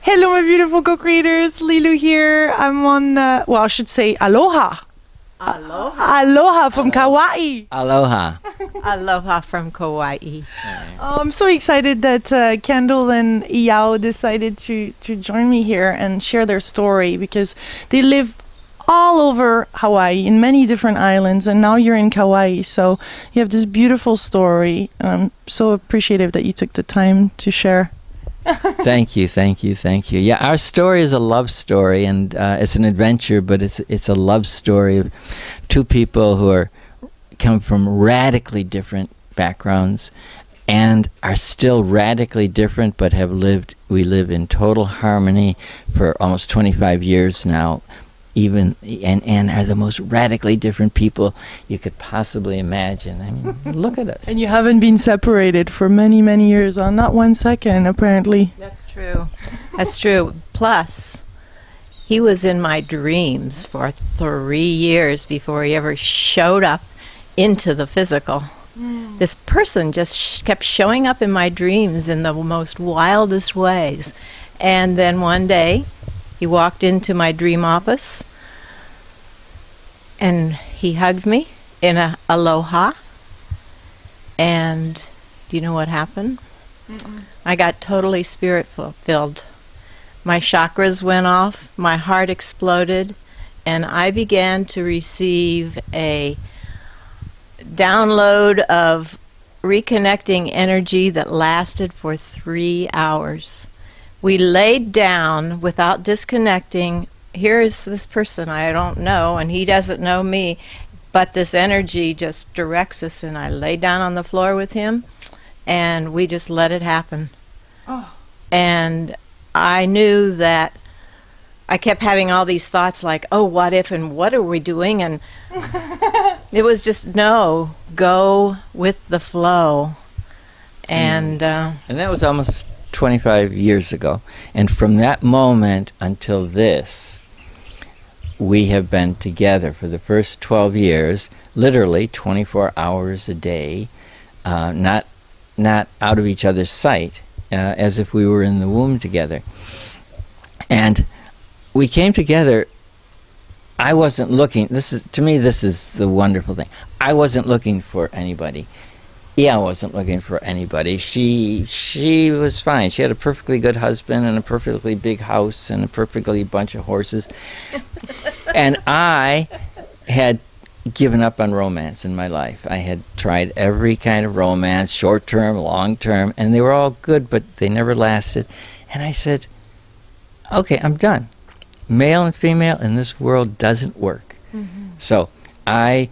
Hello, my beautiful co-creators. Lilu here. I'm on, well, I should say aloha. Aloha. Aloha from Kauai. Aloha. Aloha from Kauai. I'm so excited that Candle and Iao decided to join me here and share their story, because they live all over Hawaii in many different islands, and now you're in Kauai, so you have this beautiful story, and I'm so appreciative that you took the time to share. Thank you. Yeah, our story is a love story, and it's an adventure, but it's a love story of two people who come from radically different backgrounds and are still radically different, but we live in total harmony for almost 25 years now, and are the most radically different people you could possibly imagine. I mean, look at us. And you haven't been separated for many, many years, not 1 second, apparently. That's true. That's true. Plus, he was in my dreams for 3 years before he ever showed up into the physical. This person just kept showing up in my dreams in the most wildest ways. And then one day, he walked into my dream office, and he hugged me in a aloha. And do you know what happened? I got totally spirit-filled. My chakras went off, my heart exploded, and I began to receive a download of reconnecting energy that lasted for 3 hours. We laid down without disconnecting. Here is this person I don't know, and he doesn't know me, but this energy just directs us, and I lay down on the floor with him, and we just let it happen. Oh. And I knew that I kept having all these thoughts like, oh, what if, and what are we doing? And it was just, no, go with the flow. And that was almost 25 years ago, and from that moment until this, we have been together for the first 12 years, literally 24 hours a day, not out of each other's sight, as if we were in the womb together. And we came together. I wasn't looking. To me, this is the wonderful thing. I wasn't looking for anybody. Yeah, I wasn't looking for anybody. She was fine. She had a perfectly good husband and a perfectly big house and a perfectly bunch of horses. And I had given up on romance in my life. I had tried every kind of romance, short-term, long-term, and they were all good, but they never lasted. And I said, okay, I'm done. Male and female in this world doesn't work. So I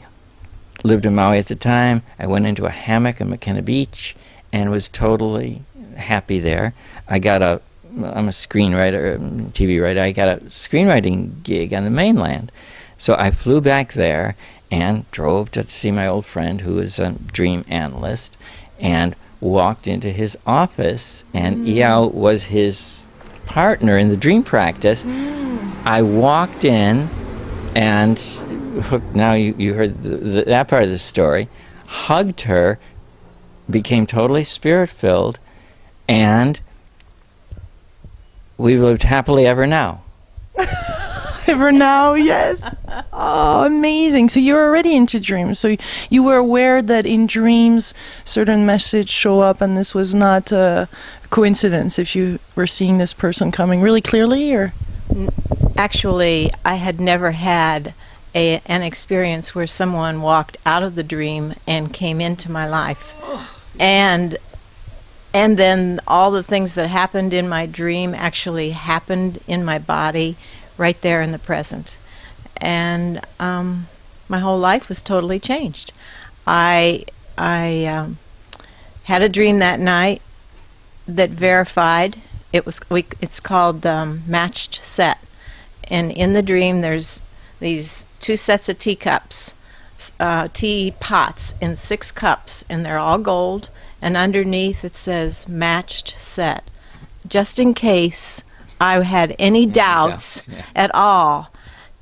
lived in Maui at the time. I went into a hammock in McKenna Beach and was totally happy there. I'm a screenwriter, TV writer. I got a screenwriting gig on the mainland. So I flew back there and drove to see my old friend, who is a dream analyst, and walked into his office, and Iao was his partner in the dream practice. I walked in, and now you heard that part of the story, hugged her, became totally spirit-filled, and we lived happily ever now. Ever now, yes. Oh, amazing. So you're already into dreams. So you were aware that in dreams certain messages show up, and this was not a coincidence if you were seeing this person coming really clearly, or? Actually, I had never had an experience where someone walked out of the dream and came into my life. And then all the things that happened in my dream actually happened in my body right there in the present. And my whole life was totally changed. I had a dream that night that verified. It's called matched set. And in the dream there's these 2 sets of teacups, tea pots in 6 cups, and they're all gold, and underneath it says matched set, just in case I had any doubts at all.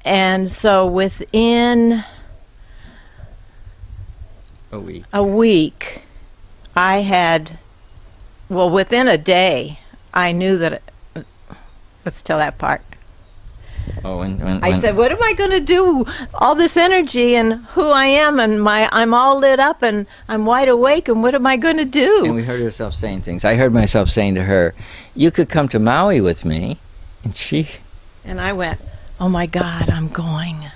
And so within a week, I had, well, within a day, I knew that Let's tell that part. Oh, I said, what am I going to do? All this energy and who I am, and I'm all lit up and I'm wide awake, and what am I going to do? And we heard ourselves saying things. I heard myself saying to her, you could come to Maui with me. And I went, oh my God, I'm going.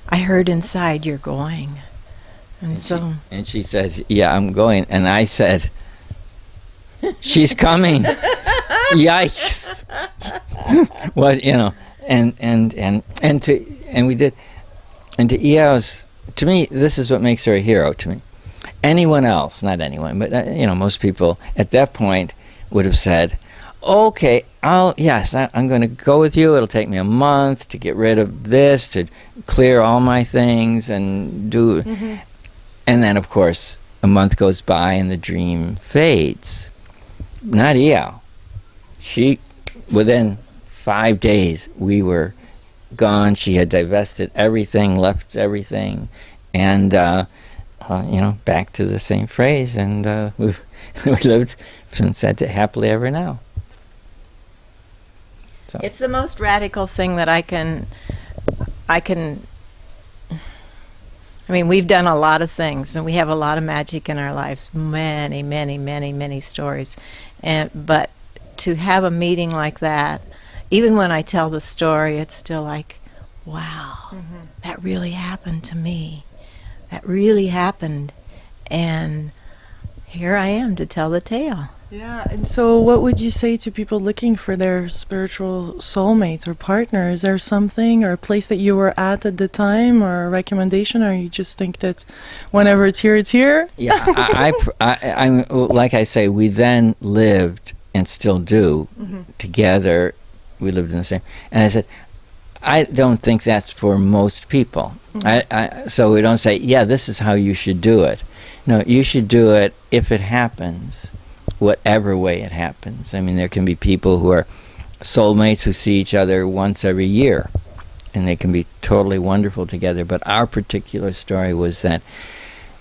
I heard inside you're going. And she said, yeah, I'm going. And I said, she's coming. Yikes. What, and we did. And to Iao's, to me, this is what makes her a hero to me. Anyone else, not anyone, but most people at that point would have said, okay, I'm going to go with you. It'll take me a month to get rid of this, to clear all my things and do. Mm-hmm. And then, of course, a month goes by and the dream fades. Not Iao. Within 5 days, we were gone. She had divested everything, left everything, and back to the same phrase. And we lived and said it happily ever now. So. It's the most radical thing that I can. I mean, we've done a lot of things, and we have a lot of magic in our lives. Many, many, many, many stories, but to have a meeting like that, even when I tell the story, it's still like, wow, that really happened to me. That really happened, and here I am to tell the tale. Yeah, and so what would you say to people looking for their spiritual soulmate or partner? Is there something or a place that you were at the time, or a recommendation, or you just think that whenever it's here, it's here? Yeah, I'm like I say, we then lived and still do together. We lived in the same, and I said, I don't think that's for most people. So we don't say, yeah, this is how you should do it. No, you should do it if it happens, whatever way it happens. I mean, there can be people who are soulmates who see each other once every year, and they can be totally wonderful together. But our particular story was that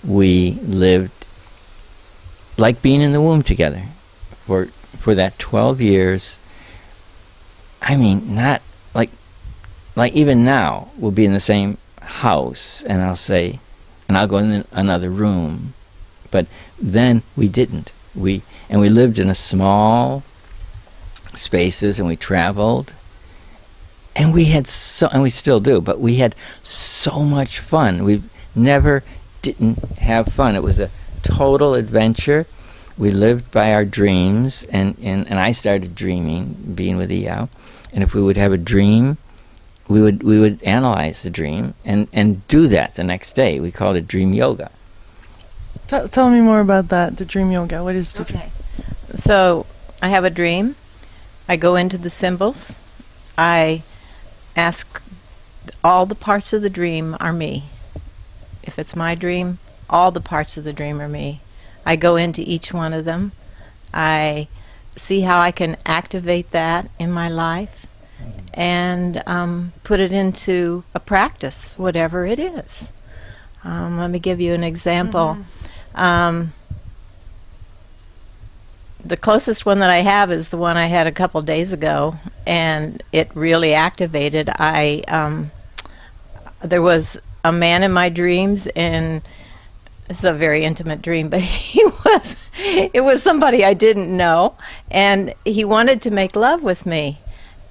we lived like being in the womb together for that 12 years. I mean, not like even now, we'll be in the same house, and I'll say, and I'll go in another room. But then we didn't. We lived in a small spaces, and we traveled, and we had and we still do, but we had so much fun. We never didn't have fun. It was a total adventure. We lived by our dreams, and I started dreaming, being with Iao, and if we would have a dream, we would analyze the dream and do that the next day. We called it dream yoga. Tell me more about that, the dream yoga. What is the dream? So I have a dream. I go into the symbols. I ask, all the parts of the dream are me. If it's my dream, all the parts of the dream are me. I go into each one of them. I see how I can activate that in my life and put it into a practice, whatever it is. Let me give you an example. The closest one that I have is the one I had a couple days ago, and it really activated. There was a man in my dreams, and it's a very intimate dream, but it was somebody I didn't know, and he wanted to make love with me.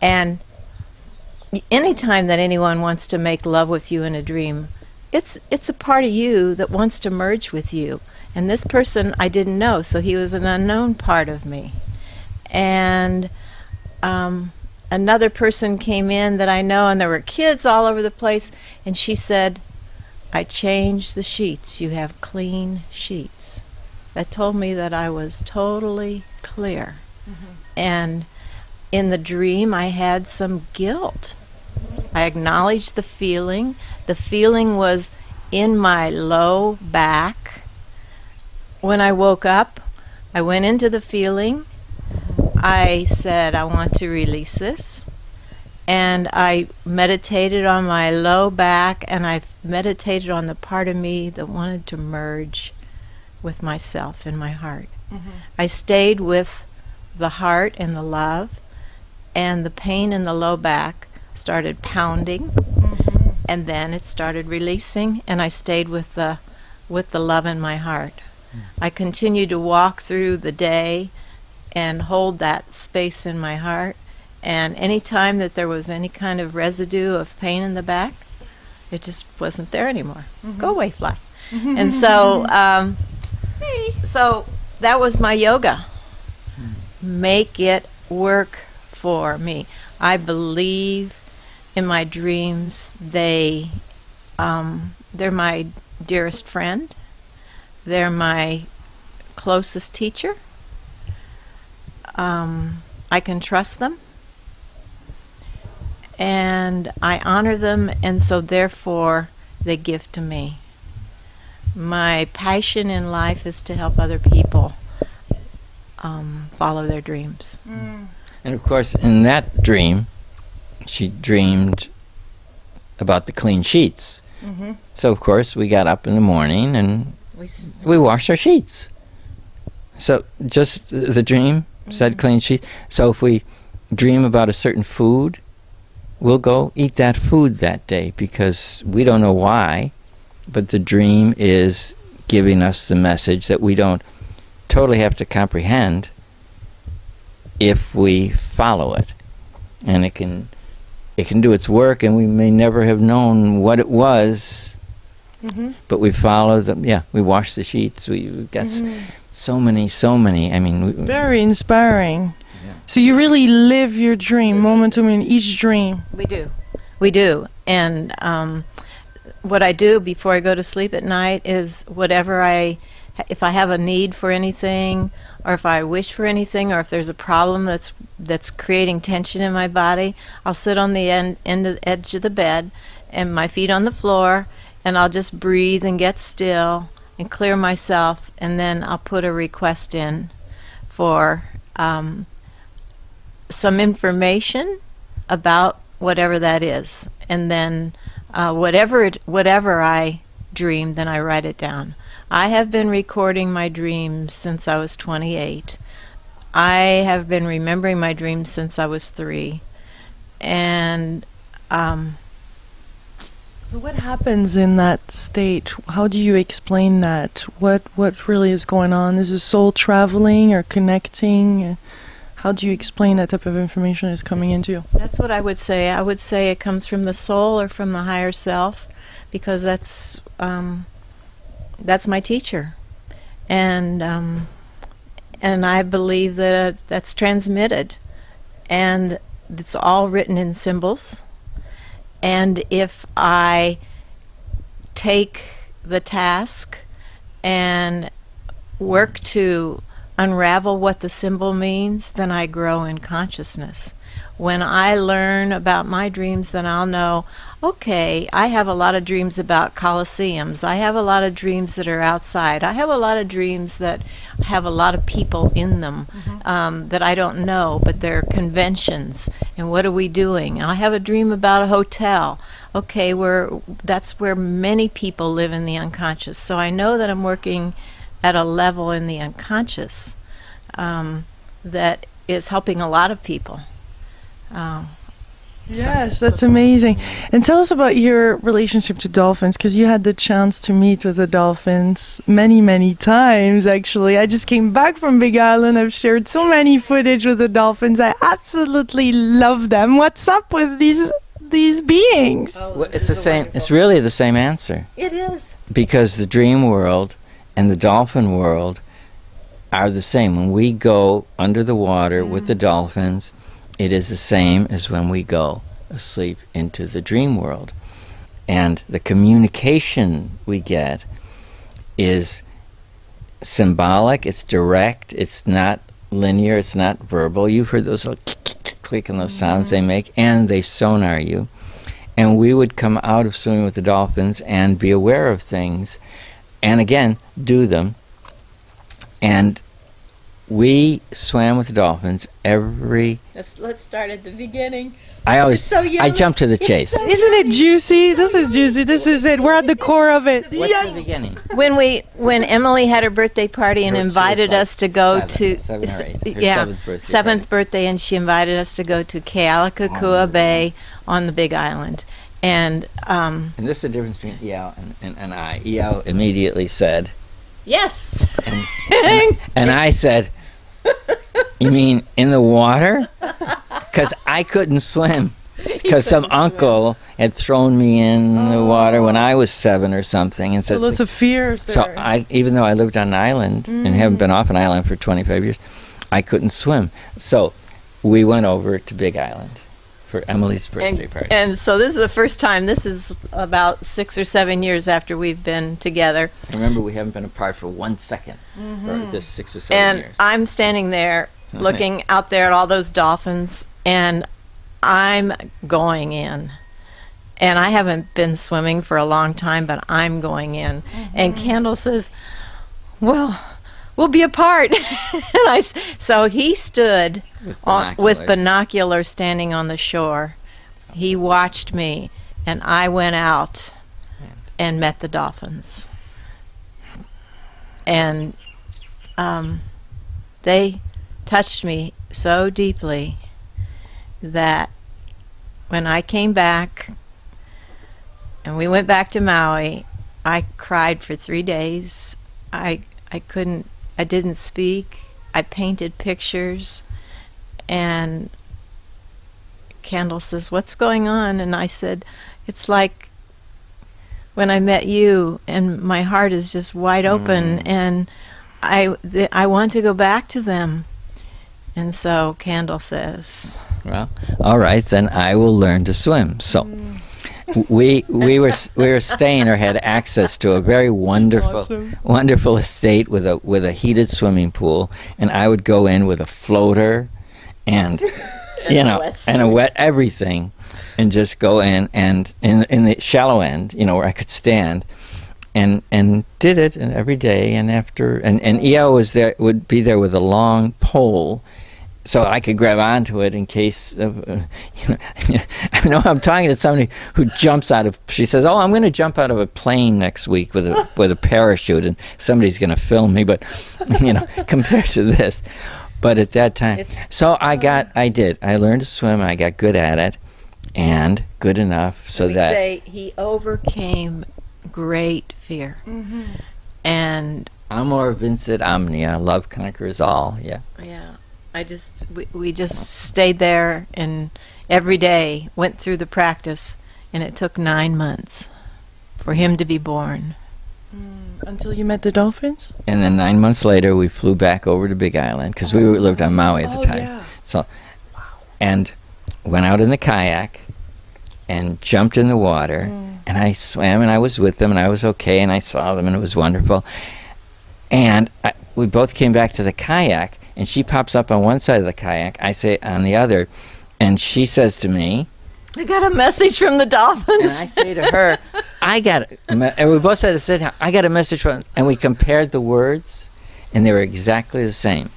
And anytime that anyone wants to make love with you in a dream, it's a part of you that wants to merge with you. And this person I didn't know, so he was an unknown part of me. And another person came in that I know, and there were kids all over the place, and she said, I changed the sheets. You have clean sheets. That told me that I was totally clear. And in the dream, I had some guilt. I acknowledged the feeling. The feeling was in my low back. When I woke up, I went into the feeling. I said, I want to release this. And I meditated on my low back, and I meditated on the part of me that wanted to merge with myself in my heart. I stayed with the heart and the love, and the pain in the low back started pounding, and then it started releasing, and I stayed with the love in my heart. I continued to walk through the day and hold that space in my heart, and any time that there was any kind of residue of pain in the back, it just wasn't there anymore. Go away, fly. And so so that was my yoga. Make it work for me. I believe in my dreams. They're my dearest friend. They're my closest teacher. I can trust them, and I honor them, and so therefore they give to me. My passion in life is to help other people follow their dreams. And of course, in that dream, she dreamed about the clean sheets. So of course, we got up in the morning and we washed our sheets. So just the dream said clean sheets. So if we dream about a certain food, we'll go eat that food that day because we don't know why, but the dream is giving us the message that we don't totally have to comprehend if we follow it. And it can do its work, and we may never have known what it was, but we follow them. Yeah, we wash the sheets. We've got so many. I mean, very inspiring. Yeah. So you really live your dream moment to moment, each dream. We do. And what I do before I go to sleep at night is if I have a need for anything, or if I wish for anything, or if there's a problem that's creating tension in my body, I'll sit on the edge of the bed and my feet on the floor, and I'll just breathe and get still and clear myself, and then I'll put a request in for some information about whatever that is, and then whatever I dream, then I write it down. I have been recording my dreams since I was 28. I have been remembering my dreams since I was 3. And so what happens in that state? How do you explain that? What really is going on? Is the soul traveling or connecting? How do you explain that type of information is coming into you? That's what I would say. I would say it comes from the soul or from the higher self, because that's my teacher, and I believe that that's transmitted, and it's all written in symbols. And if I take the task and work to unravel what the symbol means, then I grow in consciousness. When I learn about my dreams, then I'll know, okay, I have a lot of dreams about coliseums. I have a lot of dreams that are outside. I have a lot of dreams that have a lot of people in them that I don't know, but they're conventions. And what are we doing? I have a dream about a hotel. Okay, that's where many people live in the unconscious. So I know that I'm working at a level in the unconscious that is helping a lot of people. Yes, that's amazing. And tell us about your relationship to dolphins, because you had the chance to meet with the dolphins many, many times, actually. I just came back from Big Island. I've shared so many footage with the dolphins. I absolutely love them. What's up with these beings? Well, it's the same. It's really the same answer. It is. Because the dream world and the dolphin world are the same. When we go under the water with the dolphins, it is the same as when we go asleep into the dream world. And the communication we get is symbolic, it's direct, it's not linear, it's not verbal. You've heard those little click and those sounds they make, and they sonar you. And we would come out of swimming with the dolphins and be aware of things, and again, do them. And we swam with the dolphins every. Let's start at the beginning. I jump to the chase. Isn't it juicy? This is juicy. This is it. We're at the core of it. What's the beginning? When Emily had her birthday party and invited us to go to seven or eight. Her seventh birthday, and she invited us to go to Kealakekua Bay on the Big Island, and this is the difference between Iao and I. Iao immediately said, yes, and I said, you mean in the water? Because I couldn't swim. Because some uncle had thrown me in the water when I was 7 or something, and said, lots of fears there. So even though I lived on an island and haven't been off an island for 25 years, I couldn't swim. So we went over to Big Island for Emily's birthday party. And so this is the first time. This is about 6 or 7 years after we've been together. Remember, we haven't been apart for 1 second for this 6 or 7 years. And I'm standing there looking out there at all those dolphins, and I'm going in. And I haven't been swimming for a long time, but I'm going in. And Candle says, well, we'll be apart. So he stood with binoculars standing on the shore. He watched me, and I went out and met the dolphins. And they touched me so deeply that when I came back and we went back to Maui, I cried for 3 days. I didn't speak. I painted pictures, and Candle says, what's going on? And I said, it's like when I met you, and my heart is just wide open, and I want to go back to them. And so Candle says, well, all right, then I will learn to swim. So we were staying or had access to a very wonderful estate with a heated swimming pool, and I would go in with a floater and and a wet everything, and just go in and in the shallow end, where I could stand, and did it every day. And after and Iao would be there with a long pole, so I could grab onto it in case of, I know I'm talking to somebody who jumps out of, she says, oh, I'm going to jump out of a plane next week with a parachute, and somebody's going to film me, but, compared to this. But at that time, I learned to swim, and I got good at it, and good enough so that. Say he overcame great fear. And. Amor vincit omnia, love conquers all, yeah. Yeah. We just stayed there, and every day went through the practice, and it took 9 months for him to be born. Until you met the dolphins? And then 9 months later, we flew back over to Big Island, because we lived on Maui at the time. Yeah. So, and went out in the kayak and jumped in the water, and I swam, and I was with them, and I was okay, and I saw them, and it was wonderful. And we both came back to the kayak, and she pops up on one side of the kayak, I say on the other, and she says to me, I got a message from the dolphins. And I say to her, and we both said the same time, I got a message from, and we compared the words, and they were exactly the same.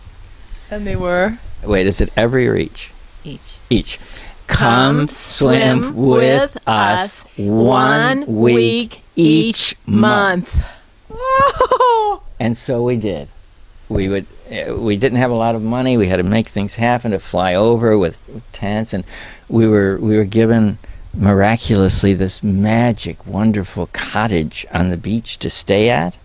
And they were? Wait, is it every or each? Each. Come swim with us 1 week each month. Oh. And so we did. We didn't have a lot of money. We had to make things happen, to fly over with tents, and we were given miraculously this magic, wonderful cottage on the beach to stay at.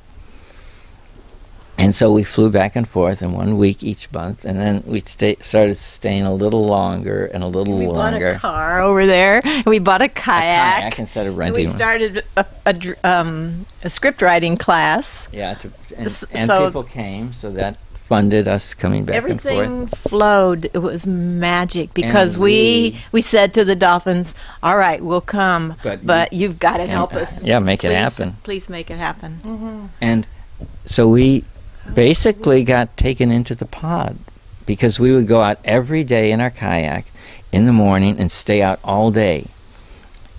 And so we flew back and forth in 1 week each month, and then we started staying a little longer and a little longer. We bought a car over there. We bought a kayak instead of renting. And we started a script writing class. Yeah, and people came, so that funded us coming back and forth. Everything flowed. It was magic, because we said to the dolphins, all right, we'll come, but you've got to help us. Yeah, make it happen. Please make it happen. And so we basically got taken into the pod, because we would go out every day in our kayak in the morning and stay out all day,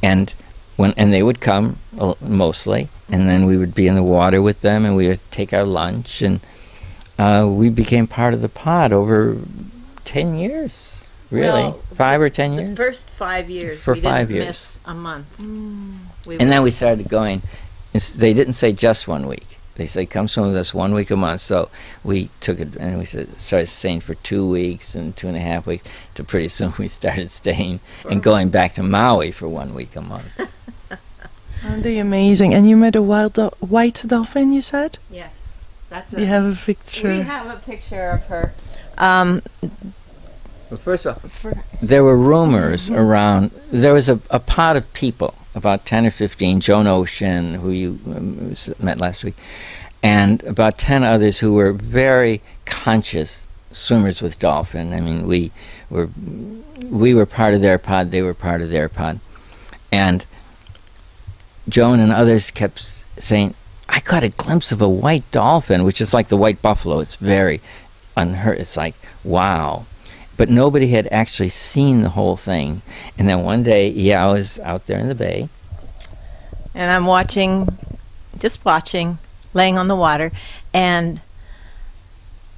and they would come mostly, and then we would be in the water with them, and we would take our lunch, and we became part of the pod over 10 years, really. Well, 5 or 10 The years. first 5 years, For we 5 didn't years. miss a month. And then we started going. They didn't say just 1 week. They said, come swim with us 1 week a month. So we took it, and we started staying for 2 weeks and 2.5 weeks. To pretty soon we started staying and going back to Maui for 1 week a month. Aren't they amazing? And you met a white dolphin, you said? Yes, that's You have a picture. We have a picture of her. Well, first of all, there were rumors around. There was a pod of people, about 10 or 15, Joan Ocean, who you met last week, and about 10 others who were very conscious swimmers with dolphin. I mean, we were part of their pod, they were part of their pod. And Joan and others kept saying, I caught a glimpse of a white dolphin, which is like the white buffalo. It's very unhurt. It's like, wow. But nobody had actually seen the whole thing. And then one day, I was out there in the bay. And I'm just watching, laying on the water. And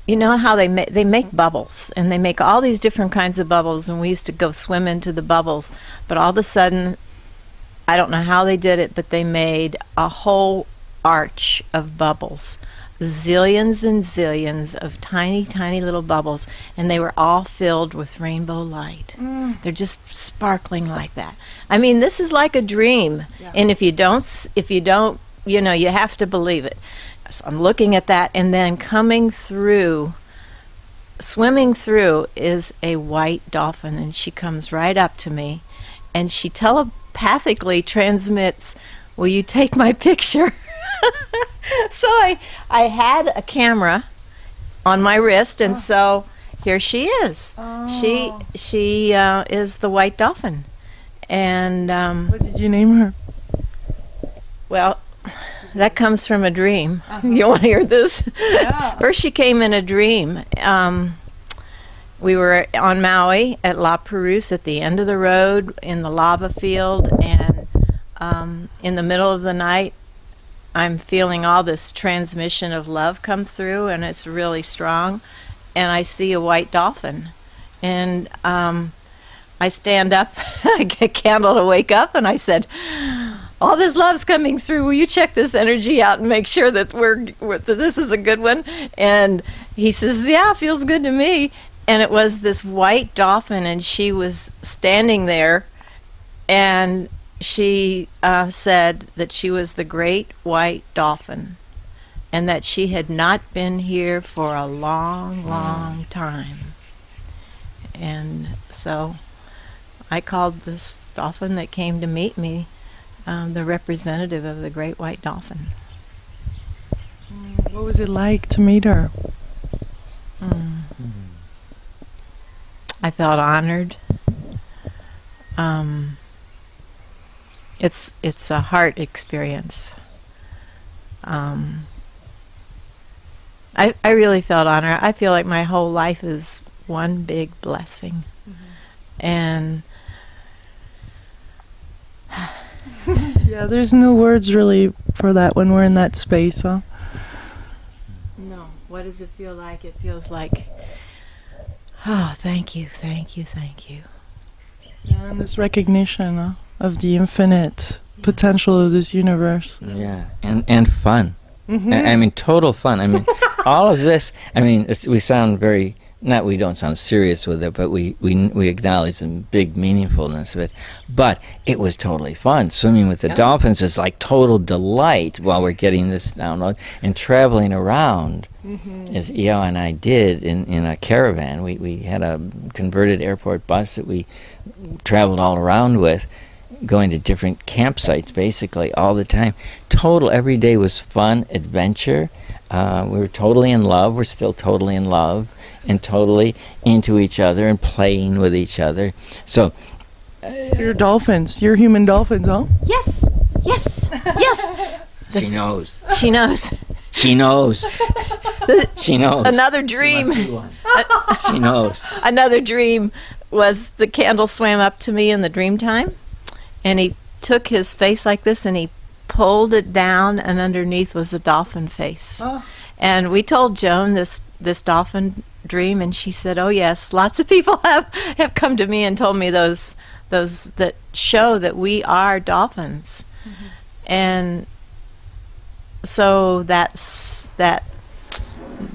you know how they make bubbles. And they make all these different kinds of bubbles. And we used to go swim into the bubbles. But all of a sudden, I don't know how they did it, but they made a whole arch of bubbles. Zillions and zillions of tiny, tiny little bubbles, and they were all filled with rainbow light. They're just sparkling like that. I mean, this is like a dream. Yeah. And if you don't, you know, you have to believe it. So I'm looking at that, and then swimming through is a white dolphin, and she comes right up to me, and she telepathically transmits, "Will you take my picture?" So I had a camera on my wrist, and so here she is. Oh. She is the white dolphin. And what did you name her? Well, that comes from a dream. You want to hear this? Yeah. First, she came in a dream. We were on Maui at La Perouse at the end of the road in the lava field, and in the middle of the night, I'm feeling all this transmission of love come through, and it's really strong. And I see a white dolphin. And I stand up, I get a candle to wake up, and I said, all this love's coming through. Will you check this energy out and make sure that that this is a good one? And he says, yeah, feels good to me. And it was this white dolphin, and she was standing there, and she said that she was the great white dolphin, and that she had not been here for a long, long time. And so I called this dolphin that came to meet me the representative of the great white dolphin. What was it like to meet her? I felt honored. It's a heart experience. I really felt honored. I feel like my whole life is one big blessing. And yeah, there's no words really for that when we're in that space, huh? No. What does it feel like? It feels like, oh, thank you, thank you, thank you. Yeah, and this recognition of the infinite potential of this universe. Yeah, and fun. I mean, total fun. I mean, all of this, I mean, we sound very, we don't sound serious with it, but we acknowledge the big meaningfulness of it. But it was totally fun. Swimming with the dolphins is like total delight while we're getting this download. And traveling around, as Eo and I did in a caravan. We had a converted airport bus that we traveled all around with, going to different campsites basically all the time. Total, every day was fun, adventure. We were totally in love. We're still totally in love and totally into each other and playing with each other. So you're dolphins. You're human dolphins, huh? Yes, yes, yes. She knows. She knows. She knows. She knows. Another dream. She knows. Another dream was the candle swam up to me in the dream time, and he took his face like this and he pulled it down, and underneath was a dolphin face. And we told Joan this dolphin dream, and she said, "Oh yes, lots of people have come to me and told me those that show that we are dolphins." And so that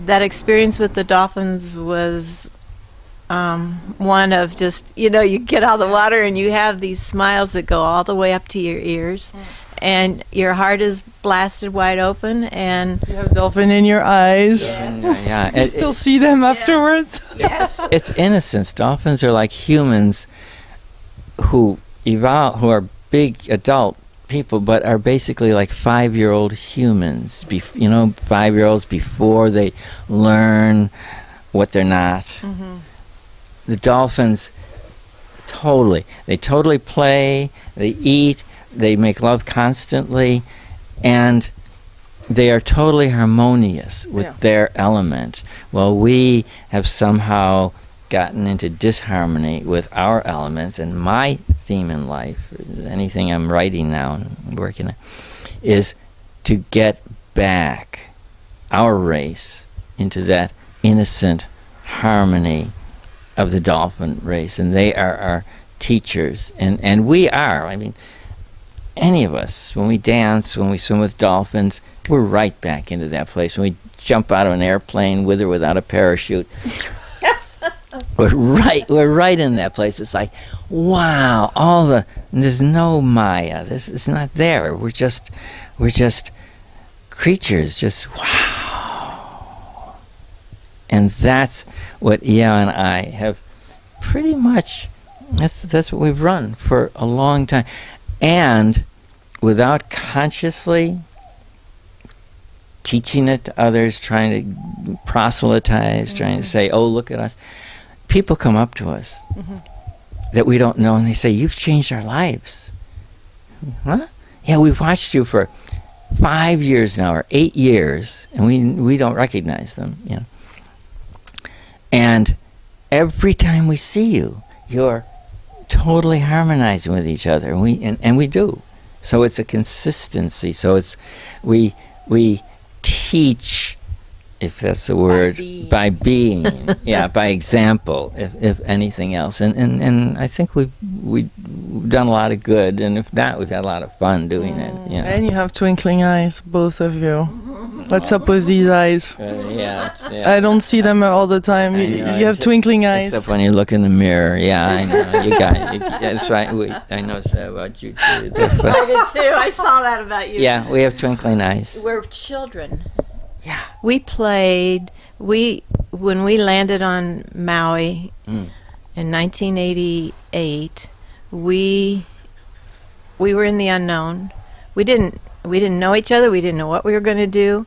experience with the dolphins was one of just, you get out of the water and you have these smiles that go all the way up to your ears, and your heart is blasted wide open, and You have dolphin in your eyes. Yes. Yeah, You still see them afterwards. Yes. it's innocence. Dolphins are like humans who evolve, who are big adult people, but are basically like 5-year-old humans. 5-year-olds before they learn what they're not. The dolphins they totally play, they eat, they make love constantly, and they are totally harmonious with their element. Well, we have somehow gotten into disharmony with our elements, and my theme in life, anything I'm writing now and working on, is to get back our race into that innocent harmony of the dolphin race, and they are our teachers, and we are. I mean, any of us, when we dance, when we swim with dolphins, we're right back into that place. When we jump out of an airplane with or without a parachute, we're right in that place. It's like, wow, there's no Maya. This is not there. We're just creatures. Just wow. And that's what Eyao and I have pretty much. That's what we've run for a long time, and without consciously teaching it to others, trying to proselytize, trying to say, "Oh, look at us." People come up to us that we don't know, and they say, "You've changed our lives." Huh? Yeah, we've watched you for 5 years now, or 8 years, and we don't recognize them. And every time we see you, you're totally harmonizing with each other, and we do. So it's a consistency. So it's we teach, if that's the word, by being, by example, if anything else. And I think we've done a lot of good, and if not, we've had a lot of fun doing it. And you have twinkling eyes, both of you. What's up with these eyes? I don't see them all the time. You have twinkling eyes. Except when you look in the mirror. Yeah, I know. You got it. That's right. I noticed that about you too. I did too. I saw that about you. Yeah, we have twinkling eyes. We're children. Yeah. We played. When we landed on Maui in 1988, we were in the unknown. We didn't know each other. We didn't know what we were going to do.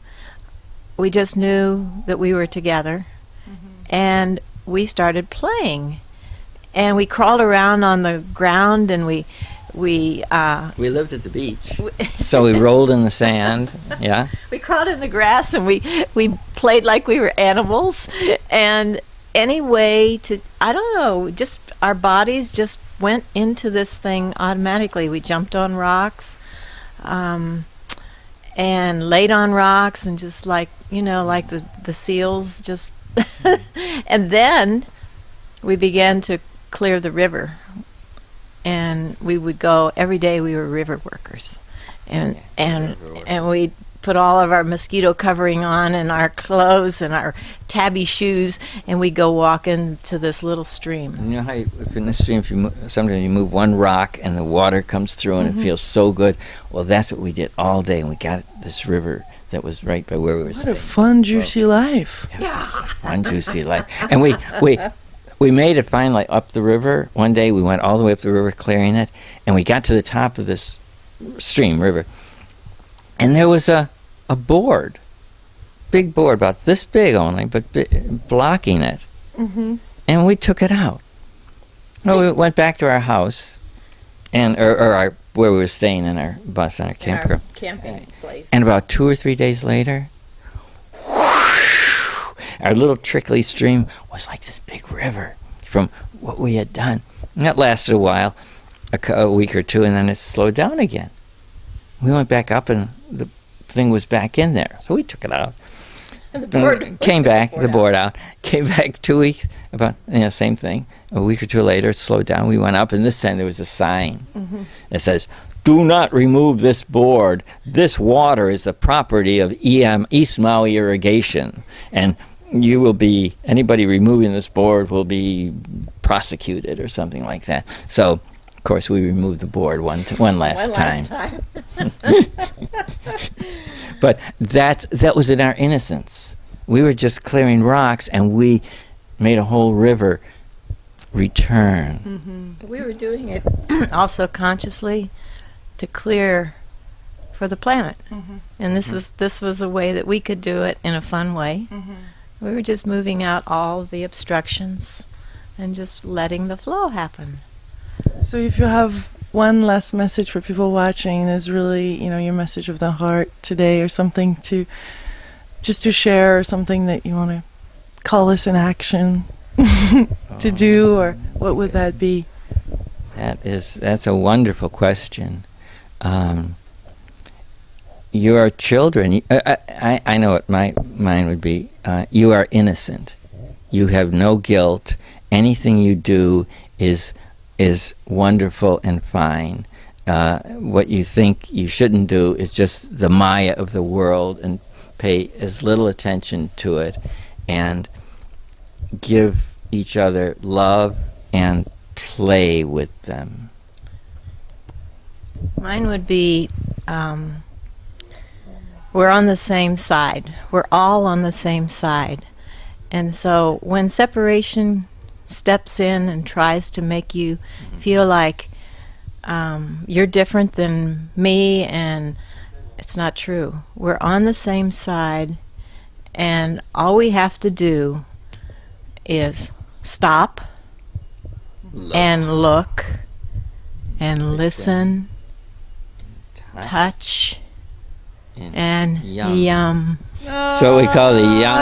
We just knew that we were together, and we started playing, and we crawled around on the ground, and we lived at the beach, so we rolled in the sand. Yeah, we crawled in the grass, and we played like we were animals, and anyway, I don't know, just our bodies just went into this thing automatically. We jumped on rocks. And laid on rocks, and just like the seals, just and then we began to clear the river, and we would go every day. We were river workers, and we put all of our mosquito covering on and our clothes and our tabby shoes, and we'd go walk into this little stream. You know how if in the stream, sometimes you move one rock and the water comes through and it feels so good. Well, that's what we did all day, and we got this river that was right by where we were staying. What a fun, juicy life! Fun, juicy life. And we made it finally up the river. One day we went all the way up the river clearing it, and we got to the top of this river, and there was a board, big board, about this big only, but blocking it. And we took it out. No, we went back to our house, and or where we were staying in our bus on our camper. Our camping place. And about 2 or 3 days later, our little trickly stream was like this big river from what we had done. And that lasted a while, a week or two, and then it slowed down again. We went back up, and the thing was back in there, so we took it out. Came back, the board out. Came back 2 weeks, about, same thing. A week or two later, it slowed down. We went up, and this time there was a sign that says, "Do not remove this board. This water is the property of East Maui Irrigation. And you will be, anybody removing this board will be prosecuted," or something like that. So, of course, we removed the board one last time. But that was in our innocence. We were just clearing rocks, and we made a whole river return. We were doing it also consciously to clear for the planet. And this was a way that we could do it in a fun way. We were just moving out all the obstructions and just letting the flow happen. So if you have one last message for people watching, is really, your message of the heart today, or something to share, or something that you want to call us in action to do, or what would that be? That's a wonderful question. You are children. I know what mine would be. You are innocent. You have no guilt. Anything you do is wonderful and fine. What you think you shouldn't do is just the Maya of the world, and pay as little attention to it, and give each other love and play with them. Mine would be, we're on the same side. We're all on the same side. And so when separation steps in and tries to make you feel like you're different than me, and it's not true. We're on the same side, and all we have to do is stop and look and listen, touch, and yum. So we call the yum.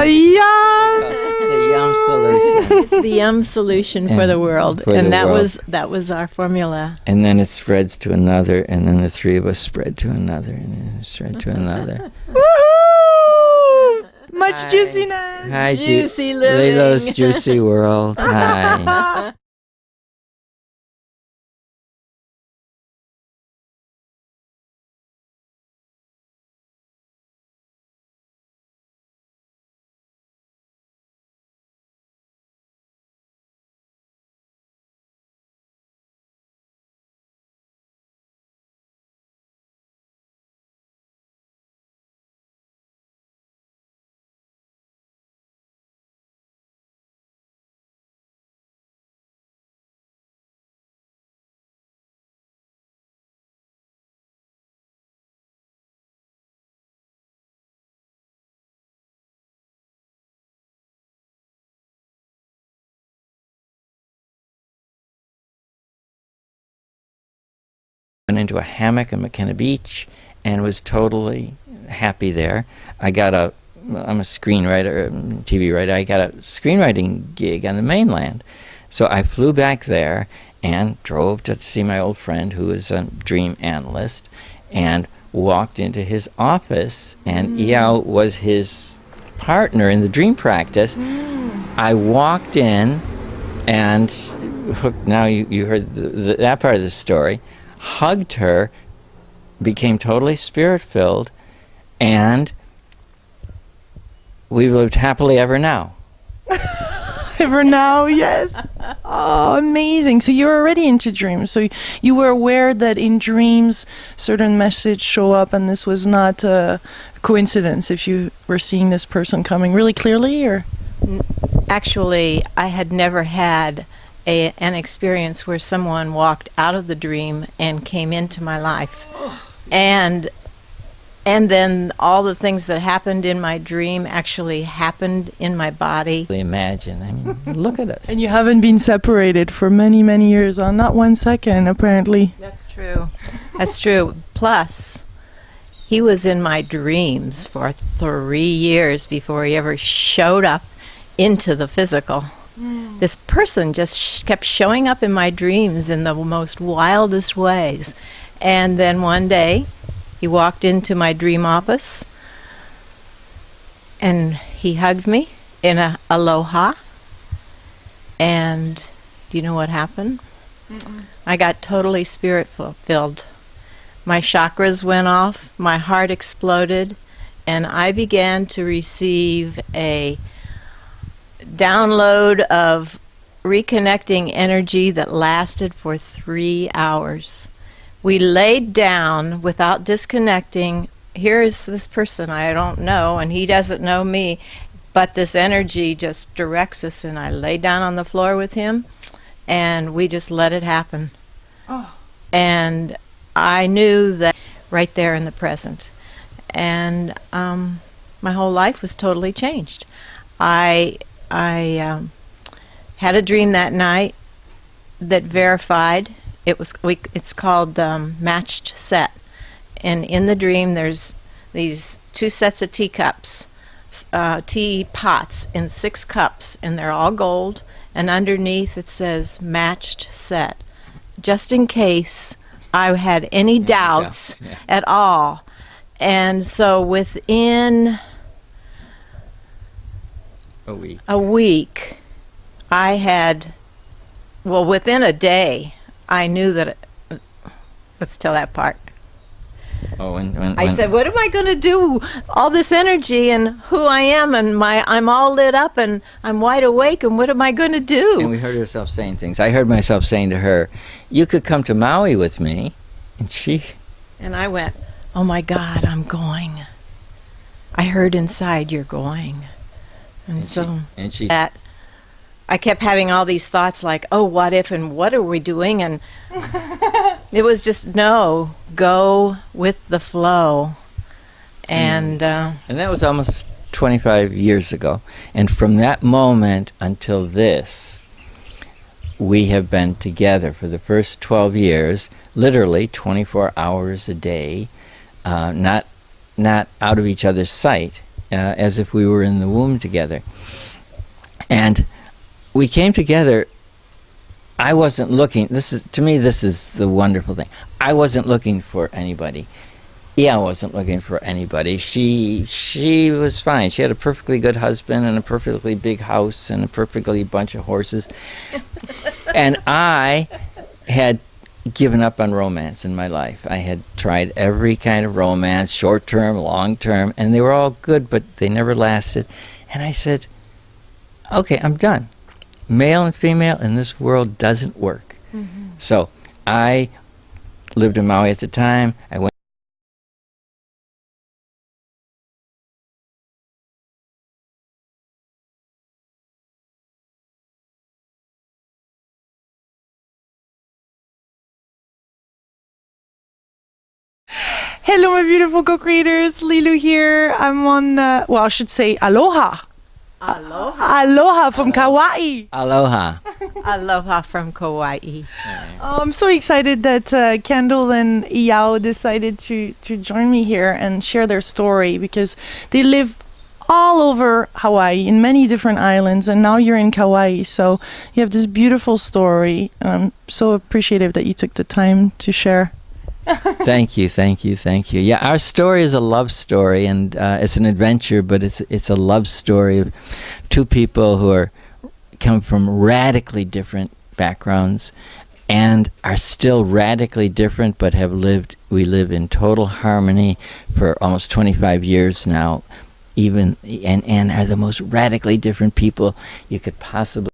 The yum solution. It's the yum solution for the world, and that was our formula. And then it spreads to another, and then the three of us spread to another, and then spread to another. Woohoo! Much juiciness. Hi, Juicy living. Lilo's juicy world. Hi. Went into a hammock in McKenna Beach and was totally happy there. I'm a screenwriter, TV writer. I got a screenwriting gig on the mainland. So I flew back there and drove to see my old friend, who is a dream analyst, and walked into his office, and Iao was his partner in the dream practice. I walked in, and now you heard that part of the story, hugged her, became totally spirit-filled, and we lived happily ever now. Ever now, yes. Oh, amazing. So you're already into dreams. So you were aware that in dreams certain messages show up, and this was not a coincidence if you were seeing this person coming really clearly, or? Actually, I had never had an experience where someone walked out of the dream and came into my life. And then all the things that happened in my dream actually happened in my body. Imagine, I mean, look at us. And you haven't been separated for many, many years, not 1 second, apparently. That's true. That's true. Plus, he was in my dreams for 3 years before he ever showed up into the physical. This person just kept showing up in my dreams in the most wildest ways. And then one day, he walked into my dream office, and he hugged me in a aloha. And do you know what happened? I got totally spirit filled. My chakras went off, my heart exploded, and I began to receive a download of reconnecting energy that lasted for 3 hours. We laid down without disconnecting. Here is this person I don't know, and he doesn't know me, but this energy just directs us, and I lay down on the floor with him, and we just let it happen. Oh. And I knew that right there in the present. And my whole life was totally changed. I had a dream that night that verified it's called matched set. And in the dream there's these 2 sets of teacups, tea pots in 6 cups, and they're all gold, and underneath it says matched set, just in case I had any doubts at all. And so within a week I had, well, within a day I knew that let's tell that part. Oh, I said, what am I going to do? All this energy and who I am, and I'm all lit up and I'm wide awake, and what am I going to do? And we heard ourselves saying things. I heard myself saying to her, you could come to Maui with me. And I went, oh my God, I'm going. I heard inside you're going. And so I kept having all these thoughts like, oh, what if, and what are we doing? And it was just, no, go with the flow. And that was almost 25 years ago. And from that moment until this, we have been together for the first 12 years, literally 24 hours a day, not out of each other's sight, as if we were in the womb together. And we came together. I wasn't looking. To me, this is the wonderful thing. I wasn't looking for anybody. I wasn't looking for anybody. She was fine. She had a perfectly good husband and a perfectly big house and a perfectly bunch of horses. And I had given up on romance in my life. I had tried every kind of romance, short-term, long-term, and they were all good, but they never lasted. And I said, okay, I'm done. Male and female in this world doesn't work. Mm-hmm. So I lived in Maui at the time. I went. Hello, my beautiful co-creators. Lilu here. I'm on, well, I should say aloha. Aloha. Aloha from Kauai. Aloha. Aloha from Kauai. I'm so excited that Candle and Iao decided to join me here and share their story, because they live all over Hawaii in many different islands, and now you're in Kauai, so you have this beautiful story. I'm so appreciative that you took the time to share. Thank you. Yeah, our story is a love story, and it's an adventure, but it's a love story of 2 people who come from radically different backgrounds and are still radically different, but we live in total harmony for almost 25 years now, and are the most radically different people you could possibly